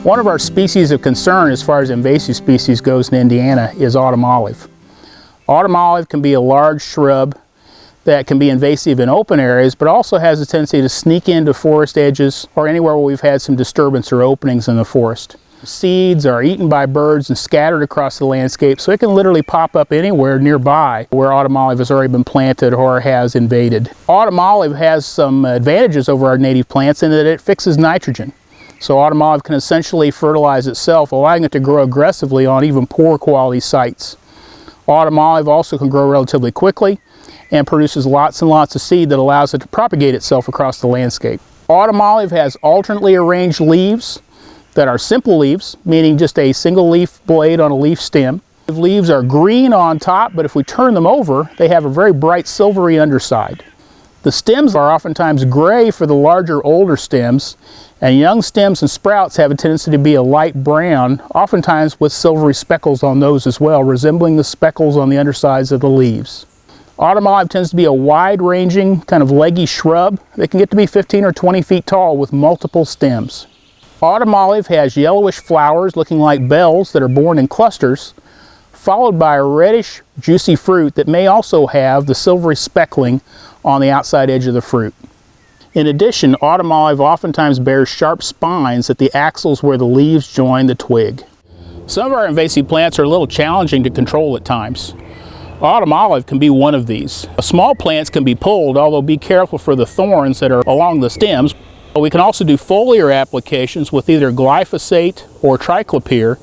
One of our species of concern as far as invasive species goes in Indiana is autumn olive. Autumn olive can be a large shrub that can be invasive in open areas, but also has a tendency to sneak into forest edges or anywhere where we've had some disturbance or openings in the forest. Seeds are eaten by birds and scattered across the landscape, so it can literally pop up anywhere nearby where autumn olive has already been planted or has invaded. Autumn olive has some advantages over our native plants in that it fixes nitrogen. So autumn olive can essentially fertilize itself, allowing it to grow aggressively on even poor quality sites. Autumn olive also can grow relatively quickly and produces lots and lots of seed that allows it to propagate itself across the landscape. Autumn olive has alternately arranged leaves that are simple leaves, meaning just a single leaf blade on a leaf stem. The leaves are green on top, but if we turn them over, they have a very bright silvery underside. The stems are oftentimes gray for the larger, older stems, and young stems and sprouts have a tendency to be a light brown, oftentimes with silvery speckles on those as well, resembling the speckles on the undersides of the leaves. Autumn olive tends to be a wide-ranging, kind of leggy shrub that can get to be 15 or 20 feet tall with multiple stems. Autumn olive has yellowish flowers looking like bells that are borne in clusters, followed by a reddish, juicy fruit that may also have the silvery speckling on the outside edge of the fruit. In addition, autumn olive oftentimes bears sharp spines at the axils where the leaves join the twig. Some of our invasive plants are a little challenging to control at times. Autumn olive can be one of these. Small plants can be pulled, although be careful for the thorns that are along the stems. We can also do foliar applications with either glyphosate or triclopyr,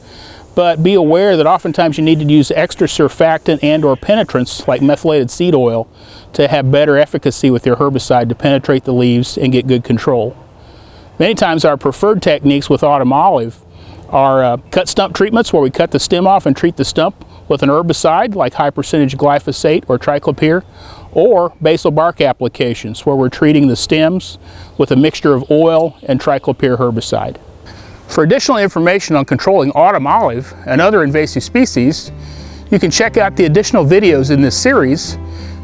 but be aware that oftentimes you need to use extra surfactant and or penetrants like methylated seed oil to have better efficacy with your herbicide to penetrate the leaves and get good control. Many times our preferred techniques with autumn olive are cut stump treatments where we cut the stem off and treat the stump with an herbicide like high percentage glyphosate or triclopyr, or basal bark applications where we're treating the stems with a mixture of oil and triclopyr herbicide. For additional information on controlling autumn olive and other invasive species, you can check out the additional videos in this series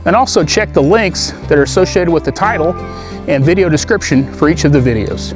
and also check the links that are associated with the title and video description for each of the videos.